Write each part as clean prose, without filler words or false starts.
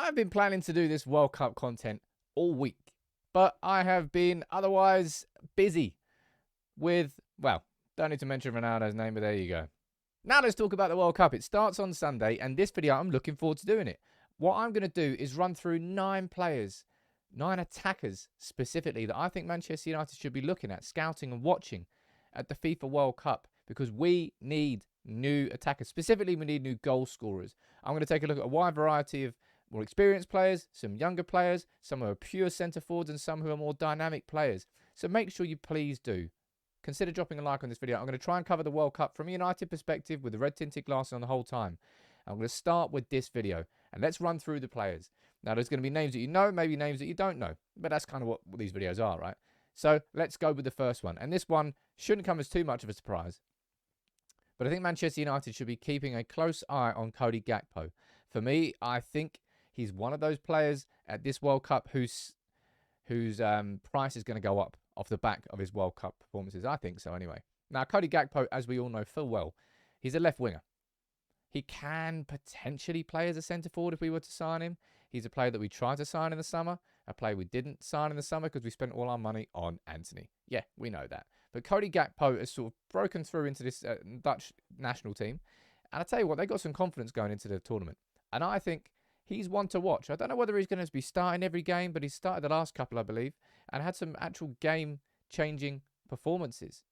I've been planning to do this World Cup content all week, but I have been otherwise busy with, well, don't need to mention Ronaldo's name, but there you go. Now let's talk about the World Cup. It starts on Sunday, and this video, I'm looking forward to doing it. What I'm going to do is run through 9 players, 9 attackers specifically, that I think Manchester United should be looking at, scouting and watching at the FIFA World Cup, because we need new attackers. Specifically, we need new goal scorers. I'm going to take a look at a wide variety of more experienced players, some younger players, some who are pure centre forwards, and some who are more dynamic players. So make sure you please do consider dropping a like on this video. I'm going to try and cover the World Cup from a United perspective with the red tinted glasses on the whole time. I'm going to start with this video, and let's run through the players. Now, there's going to be names that you know, maybe names that you don't know, but that's kind of what these videos are, right? So let's go with the first one. And this one shouldn't come as too much of a surprise, but I think Manchester United should be keeping a close eye on Cody Gakpo. For me, I think he's one of those players at this World Cup whose price is going to go up off the back of his World Cup performances. I think so anyway. Now, Cody Gakpo, as we all know full well, he's a left winger. He can potentially play as a centre forward if we were to sign him. He's a player that we tried to sign in the summer, a player we didn't sign in the summer because we spent all our money on Antony. Yeah, we know that. But Cody Gakpo has sort of broken through into this Dutch national team. And I tell you what, they got some confidence going into the tournament. And I think he's one to watch. I don't know whether he's going to be starting every game, but he started the last couple, I believe, and had some actual game-changing performances.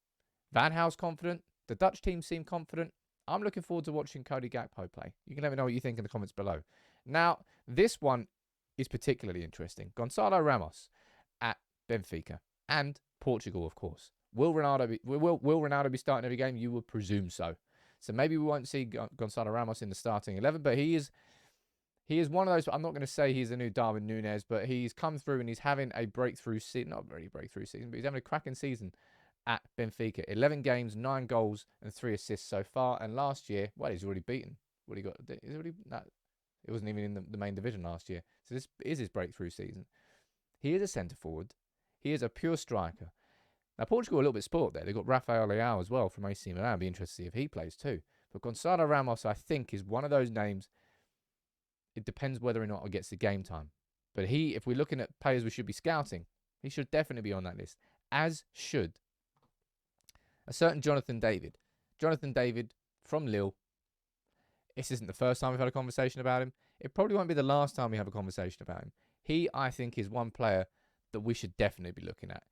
Van Gaal's confident. The Dutch team seem confident. I'm looking forward to watching Cody Gakpo play. You can let me know what you think in the comments below. Now, this one is particularly interesting. Ramos at Benfica and Portugal, of course. Will Ronaldo be starting every game? You would presume so. So maybe we won't see Goncalo Ramos in the starting 11, but he is one of those. I'm not going to say he's a new Darwin Núñez, but he's come through and he's having a breakthrough season. Not really breakthrough season, but he's having a cracking season at Benfica. 11 games, 9 goals, and 3 assists so far. And last year, well, he's already beaten. What he got? No, it wasn't even in the main division last year. So this is his breakthrough season. He is a centre forward. He is a pure striker. Now, Portugal are a little bit spoiled there. They've got Rafael Leao as well from AC Milan. I'd be interested to see if he plays too. But Goncalo Ramos, I think, is one of those names. It depends whether or not he gets the game time. But if we're looking at players we should be scouting, he should definitely be on that list. As should a certain Jonathan David. Jonathan David from Lille. This isn't the first time we've had a conversation about him. It probably won't be the last time we have a conversation about him. He, I think, is one player that we should definitely be looking at.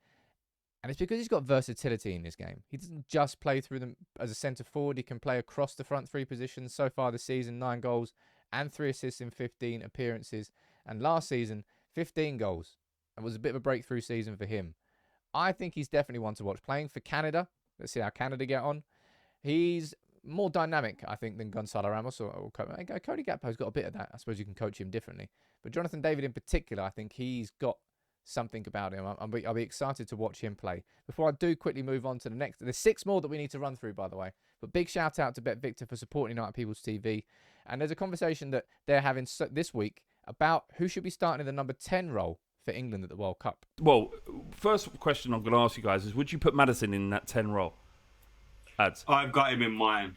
And it's because he's got versatility in this game. He doesn't just play through them as a centre forward. He can play across the front 3 positions. So far this season, 9 goals and 3 assists in 15 appearances. And last season, 15 goals. It was a bit of a breakthrough season for him. I think he's definitely one to watch. Playing for Canada. Let's see how Canada get on. He's more dynamic, I think, than Goncalo Ramos or Cody Gakpo's got a bit of that. I suppose you can coach him differently. But Jonathan David in particular, I think he's got something about him. I'll be excited to watch him play. Before I do quickly move on to the next, there's 6 more that we need to run through, by the way. But big shout out to BetVictor for supporting United People's TV. And there's a conversation that they're having this week about who should be starting in the number 10 role for England at the World Cup. Well, first question I'm going to ask you guys is, would you put Maddison in that 10 role? Ads. I've got him in mind.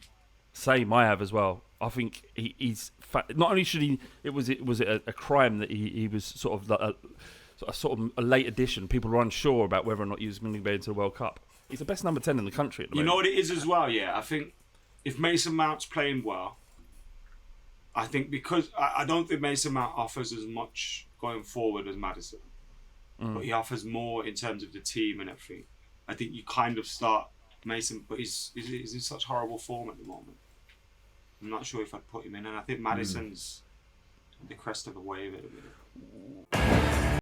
Same, I have as well. I think he's not only should he. It was a crime that he was sort of like a late addition. People were unsure about whether or not he was going to be into the World Cup. He's the best number 10 in the country at the moment. You know what it is as well, yeah? I think if Mason Mount's playing well, I think because I don't think Mason Mount offers as much going forward as Maddison. But he offers more in terms of the team and everything. I think you kind of start Mason, but he's in such horrible form at the moment. I'm not sure if I'd put him in, and I think Maddison's the crest of the wave at the minute.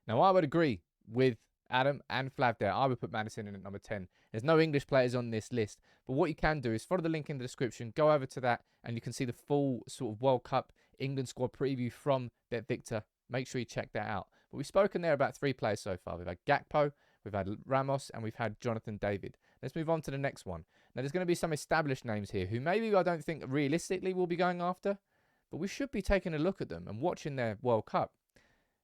Now, I would agree with Adam and Flav there. I would put Maddison in at number 10. There's no English players on this list, but what you can do is follow the link in the description, go over to that, and you can see the full sort of World Cup England squad preview from BetVictor. Make sure you check that out. But we've spoken there about 3 players so far. We've had Gakpo, we've had Ramos, and we've had Jonathan David. Let's move on to the next one. Now, there's going to be some established names here who maybe I don't think realistically we'll be going after, but we should be taking a look at them and watching their World Cup.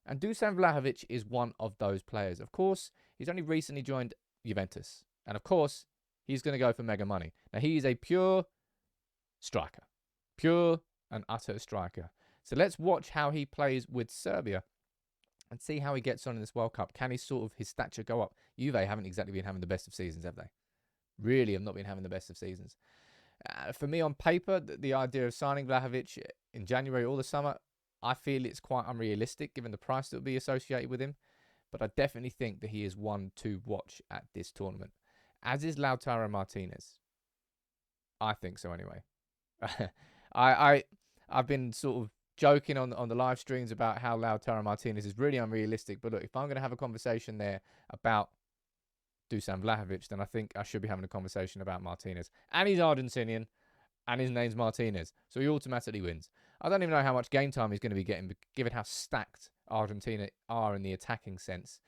And Dusan Vlahovic is one of those players. Of course, he's only recently joined Juventus. And of course, he's going to go for mega money. Now, he is a pure striker. Pure and utter striker. So let's watch how he plays with Serbia and see how he gets on in this World Cup. Can his stature go up? Juve haven't exactly been having the best of seasons, have they? Really have not been having the best of seasons. For me, on paper, the idea of signing Vlahovic in January or the summer, I feel it's quite unrealistic given the price that will be associated with him. But I definitely think that he is one to watch at this tournament. As is Lautaro Martinez. I think so anyway. I've been sort of joking on the live streams about how Lautaro Martinez is really unrealistic. But look, if I'm going to have a conversation there about Dusan Vlahovic, then I think I should be having a conversation about Martinez. And he's Argentinian, and his name's Martinez. So he automatically wins. I don't even know how much game time he's going to be getting, given how stacked Argentina are in the attacking sense.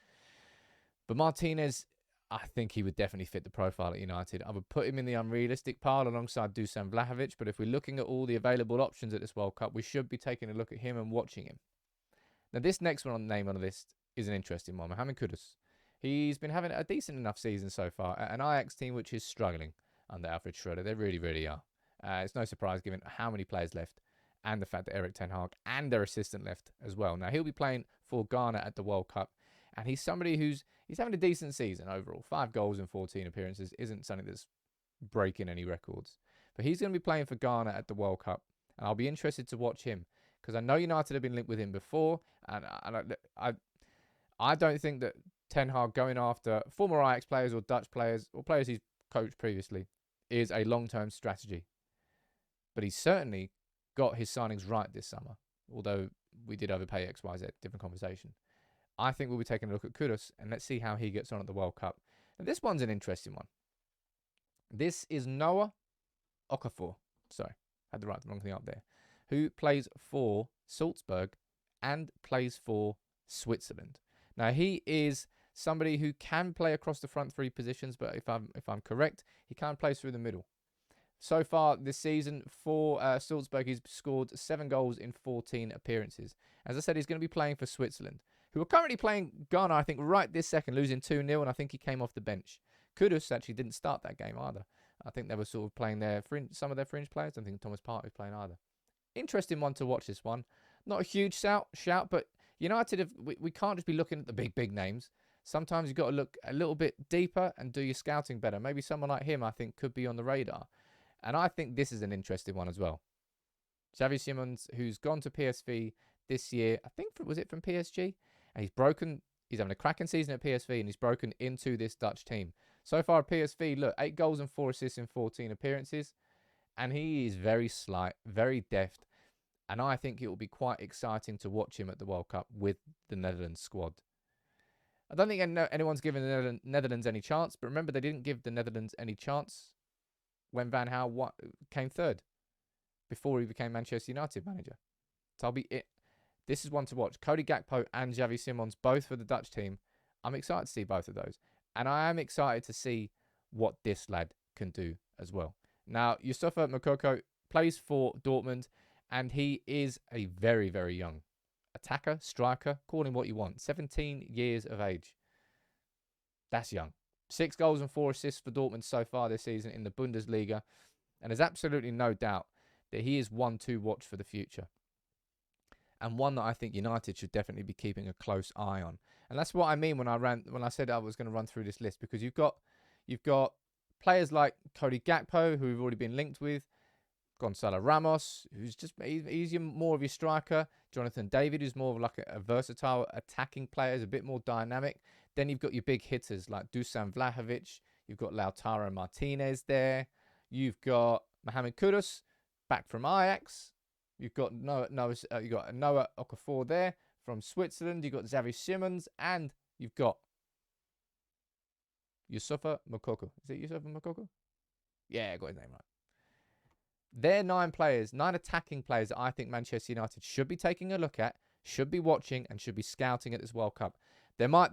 But Martinez, I think he would definitely fit the profile at United. I would put him in the unrealistic pile alongside Dusan Vlahovic. But if we're looking at all the available options at this World Cup, we should be taking a look at him and watching him. Now, this next one on the name on the list is an interesting one. Mohamed Kudus. He's been having a decent enough season so far at an Ajax team which is struggling under Alfred Schroeder. They really, really are. It's no surprise given how many players left and the fact that Erik Ten Hag and their assistant left as well. Now, he'll be playing for Ghana at the World Cup, and he's somebody he's having a decent season overall. 5 goals and 14 appearances isn't something that's breaking any records. But he's going to be playing for Ghana at the World Cup, and I'll be interested to watch him because I know United have been linked with him before, and I don't think that Ten Hag going after former Ajax players or Dutch players or players he's coached previously is a long-term strategy. But he's certainly got his signings right this summer, although we did overpay XYZ, different conversation. I think we'll be taking a look at Kudus, and let's see how he gets on at the World Cup. Now, this one's an interesting one. This is Noah Okafor. Sorry, had the wrong thing up there. Who plays for Salzburg and plays for Switzerland. Now, he is somebody who can play across the front 3 positions, but if I'm correct, he can play through the middle. So far this season for Salzburg, he's scored 7 goals in 14 appearances. As I said, he's going to be playing for Switzerland, who are currently playing Ghana, I think, right this second, losing 2-0, and I think he came off the bench. Kudus actually didn't start that game either. I think they were sort of playing some of their fringe players. I don't think Thomas Partey was playing either. Interesting one to watch, this one. Not a huge shout, but United, we can't just be looking at the big names. Sometimes you've got to look a little bit deeper and do your scouting better. Maybe someone like him, I think, could be on the radar. And I think this is an interesting one as well. Xavi Simonds, who's gone to PSV this year, I think, was it from PSG? And he's having a cracking season at PSV, and he's broken into this Dutch team. So far at PSV, look, 8 goals and 4 assists in 14 appearances. And he is very slight, very deft. And I think it will be quite exciting to watch him at the World Cup with the Netherlands squad. I don't think anyone's given the Netherlands any chance, but remember, they didn't give the Netherlands any chance when Van Gaal came third before he became Manchester United manager. So this is one to watch. Cody Gakpo and Xavi Simonds, both for the Dutch team. I'm excited to see both of those. And I am excited to see what this lad can do as well. Now, Yusufa Moukoko plays for Dortmund, and he is a very, very young attacker, striker, call him what you want. 17 years of age. That's young. 6 goals and 4 assists for Dortmund so far this season in the Bundesliga. And there's absolutely no doubt that he is one to watch for the future. And one that I think United should definitely be keeping a close eye on. And that's what I mean when I said I was going to run through this list, because you've got players like Cody Gakpo, who we've already been linked with, Goncalo Ramos, he's more of your striker, Jonathan David, who's more of like a versatile attacking player, is a bit more dynamic. Then you've got your big hitters like Dusan Vlahovic, you've got Lautaro Martinez there, you've got Mohamed Kudus back from Ajax. You've got Noah Okafor there from Switzerland. You've got Xavi Simonds, and you've got Yusufa Moukoko. Is it Yusufa Moukoko? Yeah, I got his name right. They're 9 attacking players that I think Manchester United should be taking a look at, should be watching, and should be scouting at this World Cup. There will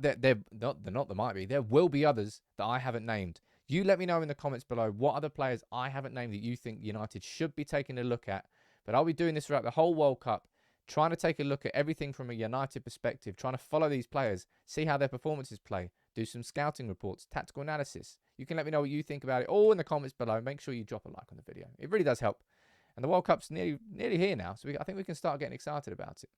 be others that I haven't named. You let me know in the comments below what other players I haven't named that you think United should be taking a look at. But I'll be doing this throughout the whole World Cup, trying to take a look at everything from a United perspective, trying to follow these players, see how their performances play, do some scouting reports, tactical analysis. You can let me know what you think about it all in the comments below. Make sure you drop a like on the video. It really does help. And the World Cup's nearly here now, so I think we can start getting excited about it.